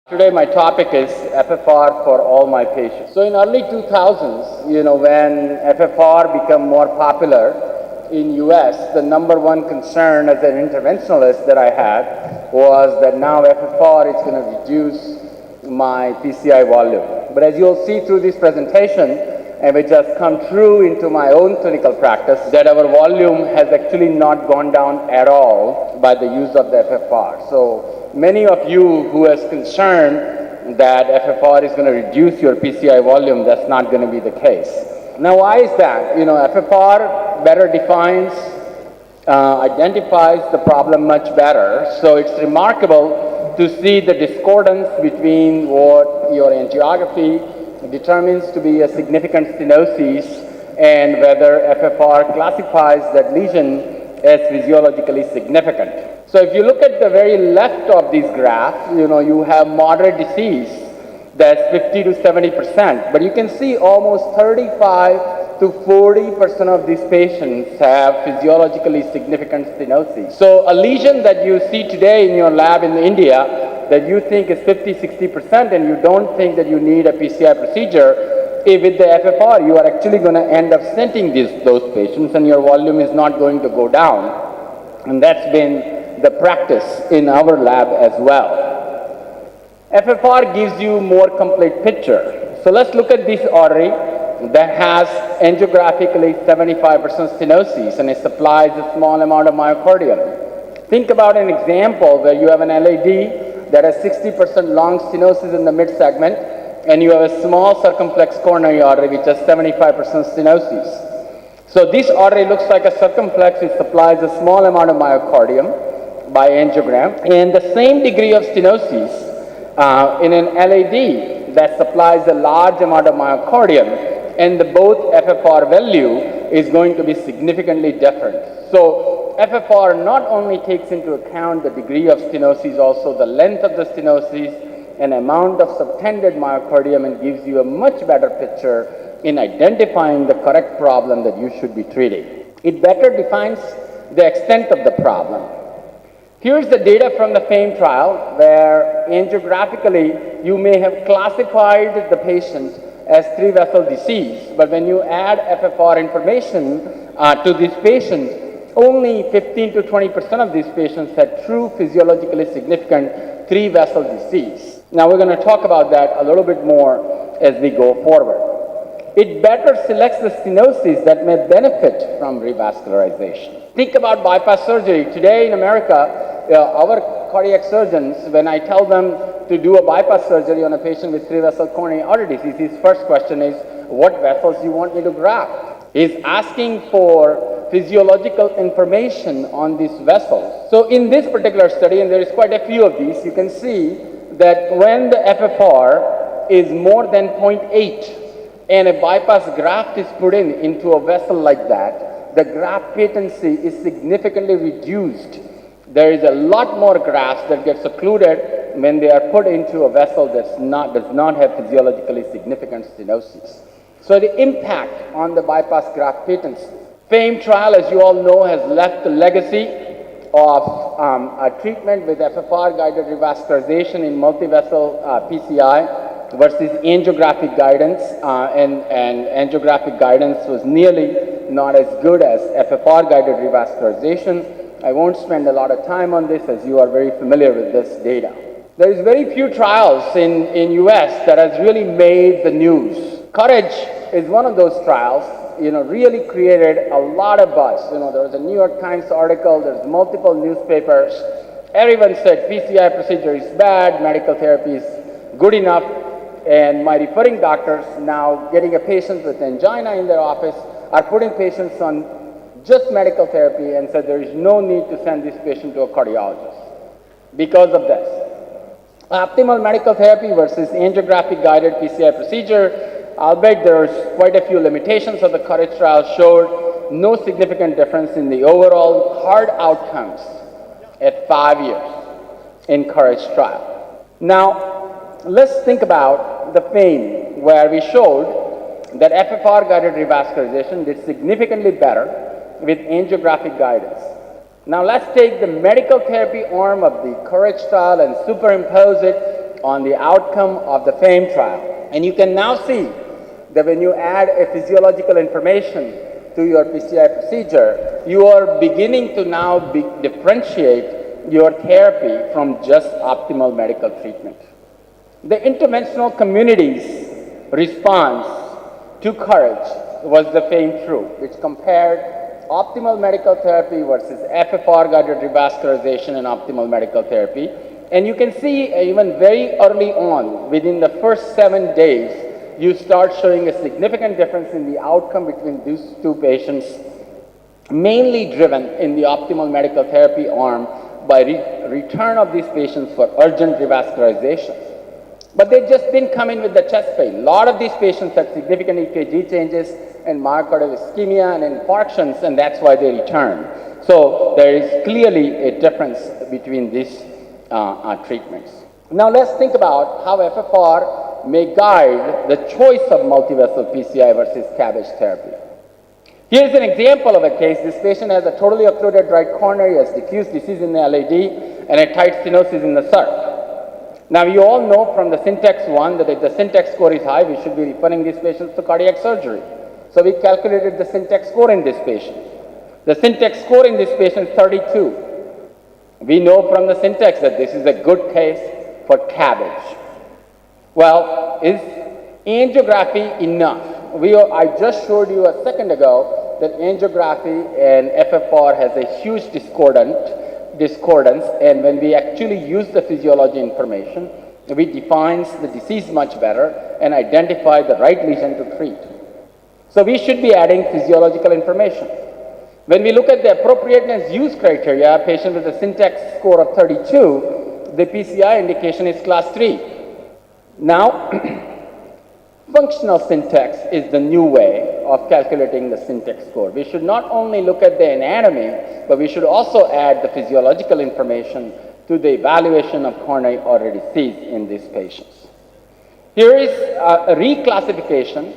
Today my topic is FFR for all my patients. So in early 2000s, when FFR became more popular in US, the number one concern as an interventionalist that I had was that now FFR is going to reduce my PCI volume. But as you'll see through this presentation, and which has come true into my own clinical practice, that our volume has actually not gone down at all by the use of the FFR. So many of you who is concerned that FFR is going to reduce your PCI volume, that's not going to be the case. Now why is that? FFR better defines, identifies the problem much better. So it's remarkable to see the discordance between what your angiography determines to be a significant stenosis and whether FFR classifies that lesion as physiologically significant. So if you look at the very left of these graphs, you have moderate disease that's 50 to 70%, but you can see almost 35 to 40% of these patients have physiologically significant stenosis. So a lesion that you see today in your lab in India that you think is 50, 60% and you don't think that you need a PCI procedure, with the FFR, you are actually going to end up stenting those patients and your volume is not going to go down. And that's been the practice in our lab as well. FFR gives you more complete picture. So let's look at this artery that has angiographically 75% stenosis and it supplies a small amount of myocardium. Think about an example where you have an LAD that has 60% long stenosis in the mid-segment, and you have a small circumflex coronary artery which has 75% stenosis. So this artery looks like a circumflex. It supplies a small amount of myocardium by angiogram, and the same degree of stenosis in an LAD that supplies a large amount of myocardium, and the both FFR value is going to be significantly different. So FFR not only takes into account the degree of stenosis, also the length of the stenosis and amount of subtended myocardium, and gives you a much better picture in identifying the correct problem that you should be treating. It better defines the extent of the problem. Here's the data from the FAME trial where angiographically you may have classified the patient as 3-vessel disease, but when you add FFR information to these patients, only 15 to 20% of these patients had true physiologically significant 3-vessel disease. Now we're going to talk about that a little bit more as we go forward. It better selects the stenosis that may benefit from revascularization. Think about bypass surgery. Today in America, our cardiac surgeons, when I tell them to do a bypass surgery on a patient with 3-vessel coronary artery disease, his first question is, what vessels do you want me to graft? He's asking for physiological information on these vessels. So in this particular study, and there is quite a few of these, you can see that when the FFR is more than 0.8 and a bypass graft is put into a vessel like that, the graft patency is significantly reduced. There is a lot more grafts that get occluded when they are put into a vessel that does not have physiologically significant stenosis. So the impact on the bypass graft patency. FAME trial, as you all know, has left a legacy of a treatment with FFR-guided revascularization in multi-vessel PCI versus angiographic guidance, and angiographic guidance was nearly not as good as FFR-guided revascularization. I won't spend a lot of time on this as you are very familiar with this data. There is very few trials in US that has really made the news. Courage is one of those trials, really created a lot of buzz. There was a New York Times article, there's multiple newspapers. Everyone said PCI procedure is bad, medical therapy is good enough, and my referring doctors now getting a patient with angina in their office are putting patients on just medical therapy and said there is no need to send this patient to a cardiologist because of this. Optimal medical therapy versus angiographic guided PCI procedure. Albeit there's quite a few limitations of the Courage trial, showed no significant difference in the overall hard outcomes at 5 years in Courage trial. Now, let's think about the FAME, where we showed that FFR-guided revascularization did significantly better with angiographic guidance. Now let's take the medical therapy arm of the Courage trial and superimpose it on the outcome of the FAME trial. And you can now see that when you add a physiological information to your PCI procedure, you are beginning to now differentiate your therapy from just optimal medical treatment. The interventional community's response to courage was the FAME True, which compared optimal medical therapy versus FFR-guided revascularization and optimal medical therapy. And you can see even very early on, within the first 7 days, you start showing a significant difference in the outcome between these two patients, mainly driven in the optimal medical therapy arm by return of these patients for urgent revascularization. But they just didn't come in with the chest pain. A lot of these patients had significant EKG changes and myocardial ischemia and infarctions, and that's why they returned. So there is clearly a difference between these treatments. Now let's think about how FFR may guide the choice of multivessel PCI versus CABG therapy. Here's an example of a case. This patient has a totally occluded right coronary, has diffuse disease in the LAD, and a tight stenosis in the SERP. Now, you all know from the syntax 1 that if the syntax score is high, we should be referring these patients to cardiac surgery. So we calculated the syntax score in this patient. The syntax score in this patient is 32. We know from the syntax that this is a good case for CABG. Well, is angiography enough? I just showed you a second ago that angiography and FFR has a huge discordance, and when we actually use the physiology information, we define the disease much better and identify the right lesion to treat. So we should be adding physiological information. When we look at the appropriateness use criteria, a patient with a syntax score of 32, the PCI indication is class 3. Now, functional syntax is the new way of calculating the syntax score. We should not only look at the anatomy, but we should also add the physiological information to the evaluation of coronary artery disease in these patients. Here is a reclassification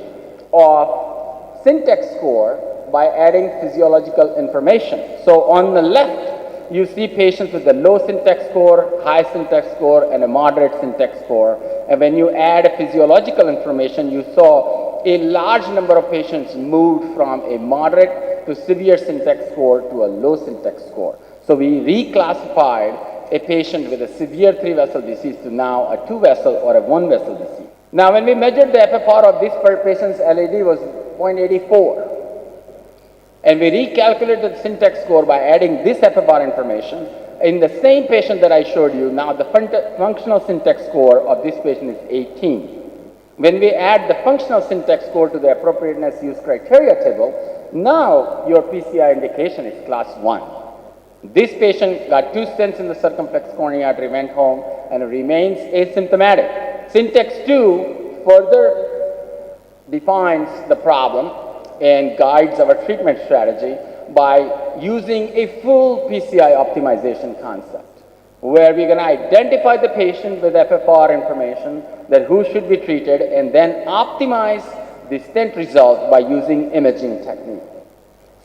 of syntax score by adding physiological information. So on the left, you see patients with a low syntax score, high syntax score, and a moderate syntax score. And when you add physiological information, you saw a large number of patients moved from a moderate to severe syntax score to a low syntax score. So we reclassified a patient with a severe 3-vessel disease to now a 2-vessel or a 1-vessel disease. Now, when we measured the FFR of this patient's LAD was 0.84. And we recalculated the syntax score by adding this FFR information. In the same patient that I showed you, now the functional syntax score of this patient is 18. When we add the functional syntax score to the appropriateness use criteria table, now your PCI indication is class 1. This patient got 2 stents in the circumflex coronary artery, went home, and remains asymptomatic. Syntax 2 further defines the problem and guides our treatment strategy by using a full PCI optimization concept, where we're going to identify the patient with FFR information, that who should be treated, and then optimize the stent result by using imaging technique.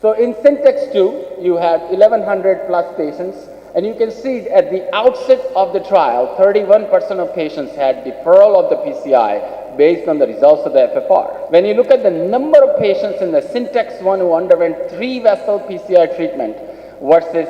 So in syntax 2, you had 1,100 plus patients, and you can see at the outset of the trial, 31% of patients had deferral of the PCI based on the results of the FFR. When you look at the number of patients in the syntax 1 who underwent 3-vessel PCI treatment versus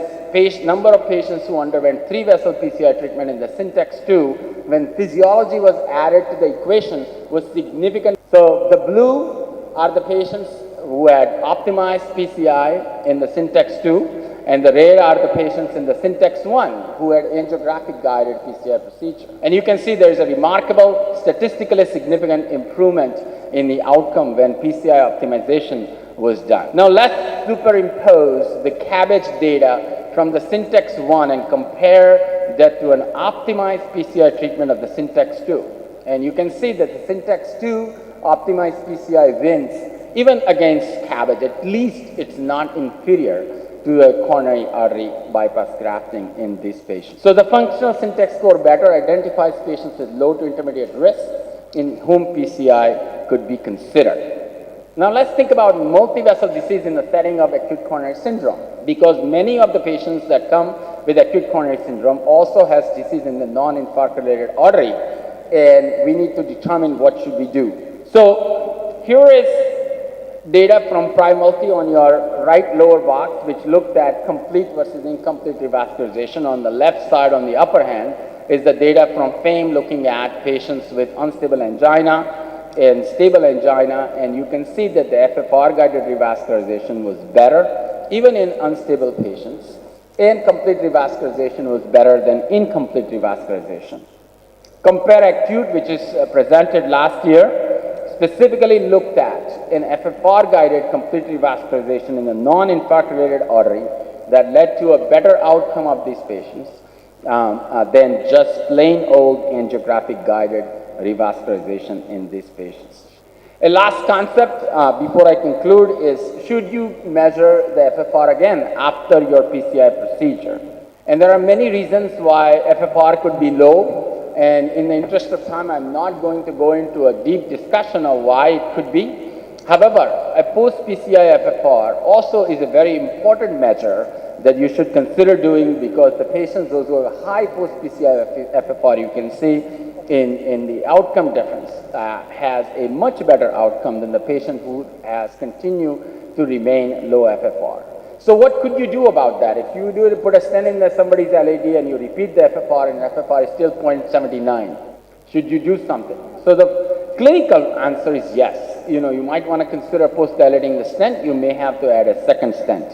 number of patients who underwent 3-vessel PCI treatment in the syntax 2, when physiology was added to the equation, was significant. So the blue are the patients who had optimized PCI in the syntax 2, and the red are the patients in the syntax 1 who had angiographic guided PCI procedure. And you can see there is a remarkable, statistically significant improvement in the outcome when PCI optimization was done. Now let's superimpose the CABG data from the syntax 1 and compare that to an optimized PCI treatment of the syntax 2. And you can see that the syntax 2 optimized PCI wins even against CABG. At least it's not inferior to a coronary artery bypass grafting in these patients. So the functional syntax score better identifies patients with low to intermediate risk in whom PCI could be considered. Now let's think about multivessel disease in the setting of acute coronary syndrome, because many of the patients that come with acute coronary syndrome also has disease in the non-infarct related artery, and we need to determine what should we do. So here is data from Primulti on your right lower box, which looked at complete versus incomplete revascularization. On the left side, on the upper hand, is the data from FAME looking at patients with unstable angina and stable angina, and you can see that the FFR-guided revascularization was better, even in unstable patients, and complete revascularization was better than incomplete revascularization. Compare Acute, which is presented last year, specifically looked at an FFR-guided complete revascularization in the non-infarct-related artery that led to a better outcome of these patients than just plain old angiographic-guided revascularization in these patients. A last concept before I conclude is, should you measure the FFR again after your PCI procedure? And there are many reasons why FFR could be low, and in the interest of time, I'm not going to go into a deep discussion of why it could be. However, a post-PCI FFR also is a very important measure that you should consider doing, because the patients, those who have a high post-PCI FFR, you can see in the outcome difference, has a much better outcome than the patient who has continued to remain low FFR. So what could you do about that? If you do put a stent in somebody's LAD and you repeat the FFR and FFR is still 0.79, should you do something? So the clinical answer is yes. You might want to consider post-dilating the stent. You may have to add a second stent.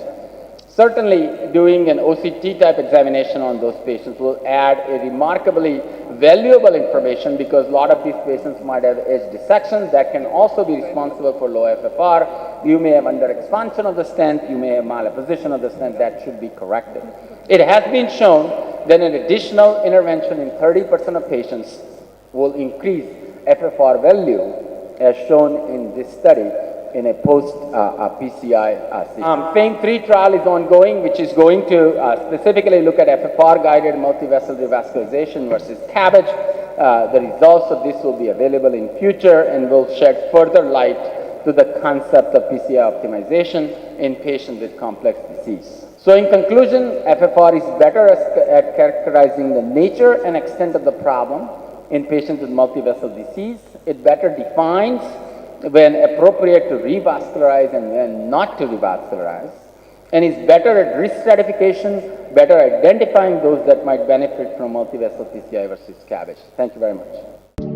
Certainly, doing an OCT type examination on those patients will add a remarkably valuable information, because a lot of these patients might have edge dissection that can also be responsible for low FFR. You may have underexpansion of the stent, you may have malapposition of the stent that should be corrected. It has been shown that an additional intervention in 30% of patients will increase FFR value, as shown in this study in a post-PCI FAME-3 trial is ongoing, which is going to specifically look at FFR-guided multivessel revascularization versus CABG. The results of this will be available in future and will shed further light to the concept of PCI optimization in patients with complex disease. So in conclusion, FFR is better at characterizing the nature and extent of the problem in patients with multivessel disease. It better defines when appropriate to revascularize and when not to revascularize, and is better at risk stratification, better identifying those that might benefit from multivessel PCI versus CABG. Thank you very much.